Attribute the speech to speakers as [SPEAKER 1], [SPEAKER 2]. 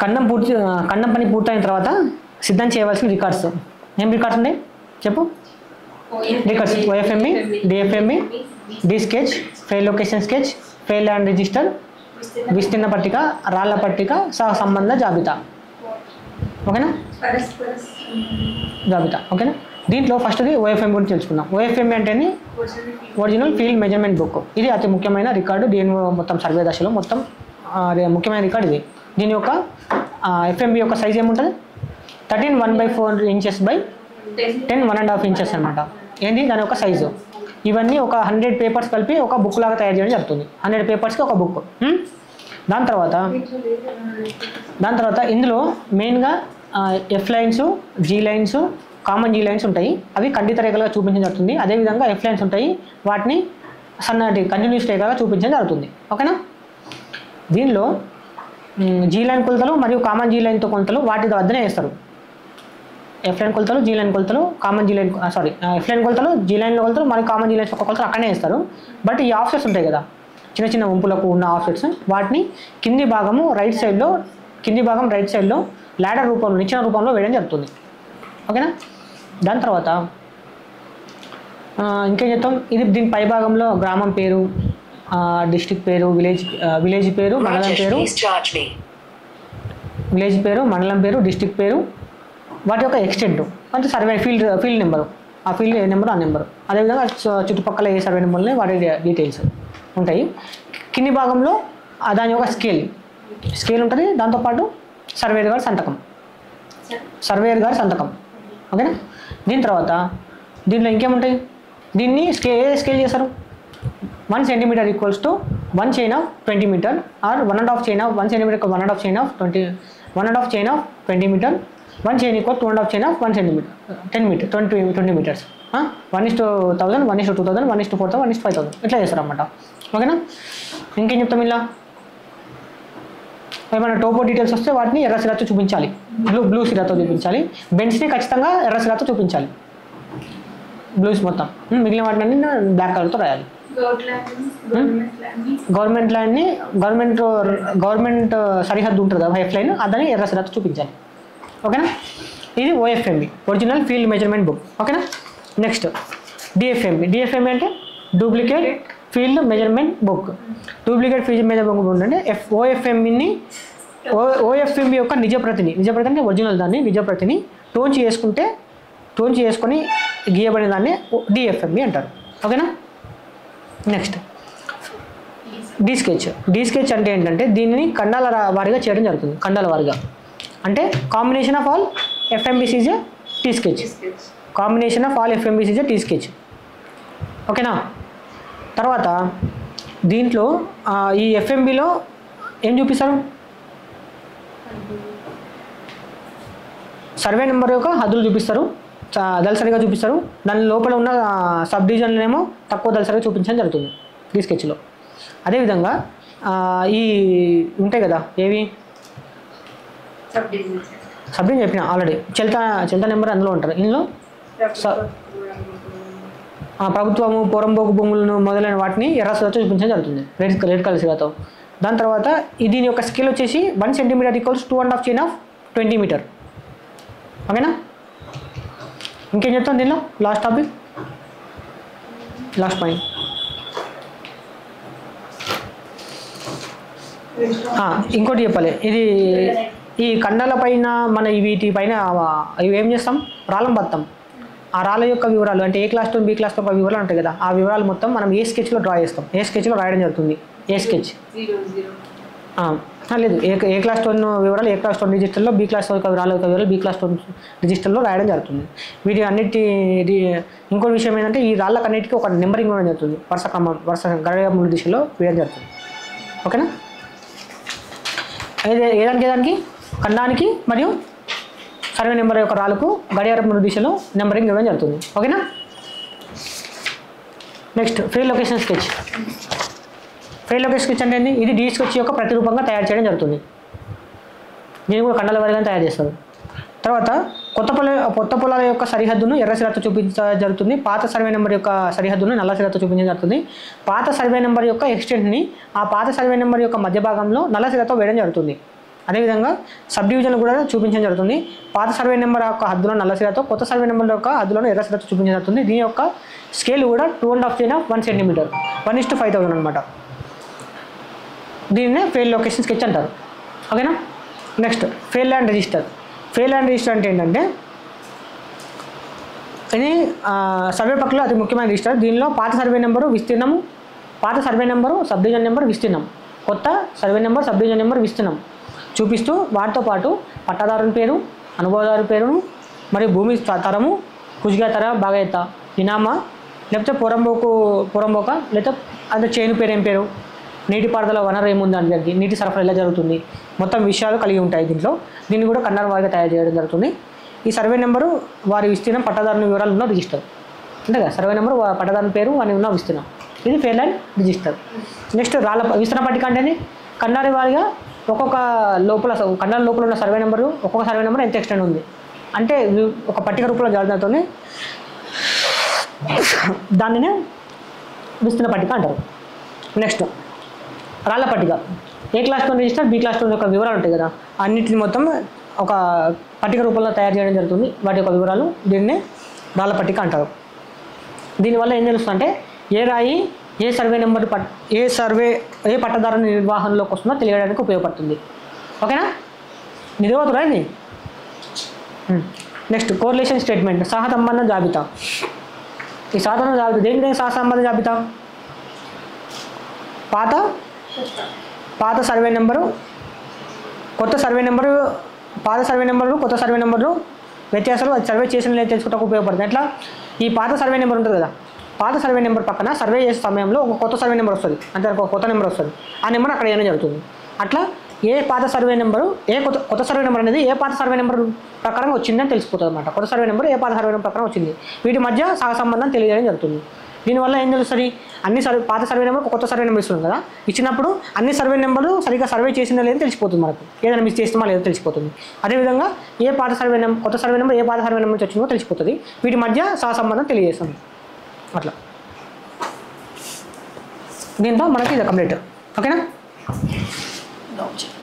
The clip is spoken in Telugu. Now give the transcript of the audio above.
[SPEAKER 1] ఖండం పని పూర్తయిన తర్వాత సిద్ధం చేయవలసిన రికార్డ్స్. ఏం రికార్డ్స్ ఉన్నాయి చెప్పు? Records OFMB, DFMB, D sketch, file location sketch, file land register, విస్తీర్ణ పట్టిక, రాళ్ల పట్టిక, సహ సంబంధ జాబితా. ఓకేనా? జాబితా. ఓకేనా? దీంట్లో ఫస్ట్ది ఓఎఫ్ఎం గురించి తెలుసుకుందాం. ఓఎఫ్ఎంబి అంటే ఒరిజినల్ ఫీల్డ్ మెజర్మెంట్ బుక్. ఇది అతి ముఖ్యమైన రికార్డు. దీని మొత్తం సర్వే దశలో మొత్తం ముఖ్యమైన రికార్డు ఇది. దీని యొక్క ఎఫ్ఎంబి యొక్క సైజ్ ఏముంటుంది? 13 1/4 ఇంచెస్ బై 10 1.5 ఇంచెస్ అనమాట. ఏంటి దాని యొక్క సైజు? ఇవన్నీ ఒక 100 పేపర్స్ కలిపి ఒక బుక్ లాగా తయారు చేయడం జరుగుతుంది. 100 పేపర్స్కి ఒక బుక్. దాని తర్వాత ఇందులో మెయిన్గా F lines, G lines, common G lines ఉంటాయి. అవి ఖండిత రేఖలుగా చూపించడం జరుగుతుంది. అదేవిధంగా ఎఫ్ లైన్స్ ఉంటాయి, వాటిని సన్నటి కంటిన్యూస్ రేఖగా చూపించడం జరుగుతుంది. ఓకేనా? దీనిలో జీ లైన్ కొలతలు మరియు కామన్ జీ లైన్తో కొలతలు వాటి వద్దనే వేస్తారు. ఎఫ్ లైన్ కొలతలు, జీ లైన్ కొలతలు, common G line F line కొలతలు, జీ లైన్లో కొలతలు మరియు కామన్ జీ లైన్స్ ఒక కొలతలు అక్కడనే వేస్తారు. బట్ ఈ ఆఫ్సెట్స్ ఉంటాయి కదా, చిన్న చిన్న వంపులకు ఉన్న ఆఫ్సెట్స్, వాటిని కింది భాగం రైట్ సైడ్లో ల్యాడర్ రూపంలో, నిచ్చెన రూపంలో వేయడం జరుగుతుంది. ఓకేనా? దాని తర్వాత ఇంకేం చెప్తాం? ఇది దీని పై భాగంలో గ్రామం పేరు, డిస్ట్రిక్ట్ పేరు, విలేజ్ పేరు, మండలం పేరు, డిస్ట్రిక్ట్ పేరు, వాటి యొక్క ఎక్స్టెంట్ అంటే సర్వే ఫీల్డ్ నెంబరు, ఆ ఫీల్డ్ ఏ నెంబరు ఆ నెంబరు, అదేవిధంగా చుట్టుపక్కల ఏ సర్వే నెంబర్ని వాటి డీటెయిల్స్ ఉంటాయి. కింది భాగంలో దాని యొక్క స్కేల్ ఉంటుంది. దాంతోపాటు సర్వేయర్ గారి సంతకం. ఓకేనా? దీని తర్వాత దీంట్లో ఇంకేముంటాయి? దీన్ని స్కేల్ చేస్తారు. 1 centimeter equals to 1 chain of 20 meter or 1.5 chain of 1 centimeter 1.5 chain of 20 meter. 1 chain equal 2.5 chain of 1 centimeter 20 meters. 1:1000, 1:2000, 1:4000, 1:5000 ఇట్లా చేస్తారు అన్నమాట. ఓకేనా? ఇంకేం చెప్తాం? ఇలా ఏమైనా టోపో డీటెయిల్స్ వస్తే వాటిని ఎర్ర సిరాతో చూపించాలి, బ్లూ సిరాతో చూపించాలి. బెంచ్ని ఖచ్చితంగా ఎర్ర సిరాతో చూపించాలి, బ్లూస్ మొత్తం. మిగిలిన వాటిని బ్లాక్ కలర్తో రాయాలి. గవర్నమెంట్ ల్యాండ్ని గవర్నమెంట్ సరిహద్దు ఉంటుంది కదా, ఎఫ్ లైన్, అదని ఎర్ర సిరాతో చూపించాలి. ఓకేనా? ఇది ఓఎఫ్ఎంబి, ఒరిజినల్ ఫీల్డ్ మెజర్మెంట్ బుక్. ఓకేనా? నెక్స్ట్ డిఎఫ్ఎంబి అంటే duplicate field measurement book. Duplicate field measurement book అంటే ఓఎఫ్ఎంబి యొక్క నిజప్రతిని అంటే ఒరిజినల్ దాన్ని నిజప్రతిని టోన్ చేసుకొని గీయబడిన దాన్ని డిఎఫ్ఎంబి అంటారు. ఓకేనా? నెక్స్ట్ డి స్కెచ్ అంటే ఏంటంటే దీనిని ఖండాల వారీగా చేయడం జరుగుతుంది. ఖండాల వారీగా అంటే combination of all FMBs is T sketch. ఓకేనా? తర్వాత దీంట్లో ఈ ఎఫ్ఎంబిలో ఏం చూపిస్తారు? సర్వే నెంబర్ యొక్క హద్దులు చూపిస్తారు, దళసరిగా చూపిస్తారు. దాని లోపల ఉన్న సబ్ డివిజన్లేమో తక్కువ దళసరిగా చూపించడం జరుగుతుంది ఈ స్కెచ్లో. అదేవిధంగా ఈ ఉంటాయి కదా, ఏవి సబ్ డివిజన్ చెప్పిన ఆల్రెడీ. చెల్తా నెంబర్ అందులో ఉంటారు. ఇందులో ప్రభుత్వము, పొరంబోకు భూములను మొదలైన వాటిని ఎర్ర సిరాతో చూపించడం జరుగుతుంది, రెడ్ కలర్ సిరాతో. దాని తర్వాత దీని యొక్క స్కేల్ వచ్చేసి 1 centimeter equals 2.5 chain of 20 meter. ఓకేనా? ఇంకేం చెప్తాం దీనిలో? లాస్ట్ పాయింట్ ఇంకోటి చెప్పాలి. ఇది ఈ ఖండాల పైన మన వీటి పైన ఇవి ఏం చేస్తాం? రాళ్ళం బత్తాం. ఆ రాళ్ళ యొక్క వివరాలు అంటే ఏ క్లాస్ టు బి క్లాస్ తో వివరాలు ఉంటాయి కదా, ఆ వివరాలు మొత్తం మనం ఏ స్కెచ్లో డ్రా చేస్తాం. ఏ స్కెచ్లో రాయడం జరుగుతుంది. ఏ స్కెచ్ లేదు, ఏ క్లాస్ 1 వివరాలు ఏ క్లాస్ 1 రిజిస్టర్లో, బి క్లాస్ రాళ్ళ యొక్క వివరాలు బి క్లాస్ 1 రిజిస్టర్లో రాయడం జరుగుతుంది. వీటి అన్నిటి ఇంకో విషయం ఏంటంటే ఈ రాళ్ళకు అన్నిటికీ ఒక నెంబరింగ్ ఇవ్వడం జరుగుతుంది, వరుస గడియారముల దిశలో వేయడం జరుగుతుంది. ఓకేనా? ఏదానికి ఖండానికి మరియు సర్వే నెంబర్ యొక్క రాళ్ళకు గడియారముల దిశలో నెంబరింగ్ ఇవ్వడం జరుగుతుంది. ఓకేనా? Next fail location sketch. అంటే ఏంటి? ఇది డి స్కెచ్ యొక్క ప్రతిరూపంగా తయారు చేయడం జరుగుతుంది. దీన్ని కూడా ఖండాల వారీగా తయారు చేస్తారు. తర్వాత కొత్త పొలాల యొక్క సరిహద్దును ఎర్ర సిరాతో చూపించడం జరుగుతుంది. పాత సర్వే నెంబర్ యొక్క సరిహద్దును నల్ల సిరాతో చూపించడం జరుగుతుంది. పాత సర్వే నెంబర్ యొక్క ఎక్స్టెంట్ని ఆ పాత సర్వే నెంబర్ యొక్క మధ్య భాగంలో నల్ల సిరాతో వేయడం జరుగుతుంది. అదేవిధంగా సబ్ డివిజన్లు కూడా చూపించడం జరుగుతుంది. పాత సర్వే నెంబర్ యొక్క హద్దులో నల్ల సిరాతో, కొత్త సర్వే నెంబర్ యొక్క హద్దులను ఎర్ర సిరాతో చూపించడం జరుగుతుంది. దీని యొక్క స్కేల్ కూడా 2.5 1 సెంటీమీటర్ 1:5000 అనమాట. దీన్నే ఫెయిల్ లొకేషన్ స్కెచ్ అంటారు. ఓకేనా. Next fail land register. Fail land register అంటే ఏంటంటే ఇది సర్వే ప్రక్రియలో అతి ముఖ్యమైన రిజిస్టర్. దీనిలో పాత సర్వే నెంబరు, విస్తీర్ణము, పాత survey number, sub division number, విస్తీర్ణం, కొత్త survey number, sub division number, విస్తీర్ణం చూపిస్తూ వాటితో పాటు పట్టాదారుని పేరు, అనుభవదారు పేరును, మరియు భూమి తరము, కుజ్గా తర, బాగైత, ఇనామా, లేకపోతే పొరంబోక, లేకపోతే అంటే చేను పేరు ఏం పేరు, నీటిపారుదల వనరు ఏముంది అని జరిగి నీటి సరఫరా ఎలా జరుగుతుంది, మొత్తం విషయాలు కలిగి ఉంటాయి దీంట్లో. దీన్ని కూడా కన్నడ వారిగా తయారు చేయడం జరుగుతుంది. ఈ సర్వే నెంబరు, వారి విస్తీర్ణం, పట్టాదారుని వివరాలు ఉన్న రిజిస్టర్. అంతే కదా, సర్వే నెంబరు, పట్టాదారుని పేరు, వారి ఉన్న విస్తీర్ణం. ఇది ఫెయిల్ ల్యాండ్ రిజిస్టర్. నెక్స్ట్ రాళ్ళ విస్తరణ పట్టిక అంటే కన్నారి వారిగా ఒక్కొక్క కన్నాల లోపల ఉన్న సర్వే నెంబరు, ఒక్కొక్క సర్వే నెంబర్ ఎంత ఎక్స్టెండ్ ఉంది అంటే ఒక పట్టిక రూపంలో జాగ్రత్తతో దానినే విస్తరణ పట్టిక అంటారు. నెక్స్ట్ రాళ్ళ పట్టిక. ఏ క్లాస్లో రిజిస్టర్, బి క్లాస్లో యొక్క వివరాలు ఉంటాయి కదా, అన్నిటిని మొత్తం ఒక పట్టిక రూపంలో తయారు చేయడం జరుగుతుంది. వాటి యొక్క వివరాలు దీన్నే రాళ్ళ పట్టిక అంటారు. దీనివల్ల ఏం తెలుస్తుందంటే ఏ రాయి ఏ సర్వే నెంబర్ ఏ పట్టదారు నిర్వహణలోకి వస్తుందో తెలియడానికి ఉపయోగపడుతుంది. ఓకేనా. నిజమవుతుందా ఇది. Next correlation statement. సహసంబంధ జాబితా. ఈ సాధారణ జాబితా దేనికి సహసంబంధ జాబితా? పాత సర్వే నెంబరు, కొత్త సర్వే నెంబరు, పాత సర్వే నెంబరు, కొత్త సర్వే నెంబరు వ్యత్యాసాలు అది సర్వే చేసిన లేదు తెలుసుకోవడానికి ఉపయోగపడుతుంది. ఎట్లా? ఈ పాత సర్వే నెంబర్ ఉంటుంది కదా, పాత సర్వే నెంబర్ పక్కన సర్వే చేసే సమయంలో ఒక కొత్త సర్వే నెంబర్ వస్తుంది, అంటే ఒక కొత్త నెంబర్ వస్తుంది. ఆ నెంబర్ అక్కడ ఏమైనా జరుగుతుంది. అట్లా ఏ పాత సర్వే నెంబరు, కొత్త సర్వే నెంబర్ అనేది ఏ పాత సర్వే నెంబర్ ప్రకారం వచ్చిందని తెలిసిపోతుంది అనమాట. కొత్త సర్వే నెంబర్ ఏ పాత సర్వే నెంబర్ ప్రకారం వచ్చింది, వీటి మధ్య సహసంబంధం తెలియజేయడం జరుగుతుంది. దీనివల్ల ఏం తెలుస్తుంది? పాత సర్వే నెంబర్ కొత్త సర్వే నెంబర్ ఇస్తుంది కదా, ఇచ్చినప్పుడు అన్ని సర్వే నెంబర్లు సరిగ్గా సర్వే చేసిందో లేదో తెలిసిపోతుంది, మనకు ఏదైనా మిస్ చేస్తామో లేదో తెలిసిపోతుంది. అదేవిధంగా ఏ పాత సర్వే నెంబర్, కొత్త సర్వే నెంబర్ ఏ పాత సర్వే నెంబర్ నుంచి వచ్చిందో తెలిసిపోతుంది. వీటి మధ్య సహసంబంధం తెలియజేస్తుంది. అట్లా దీంతో మనకి ఇది కంప్లీట్. ఓకేనా.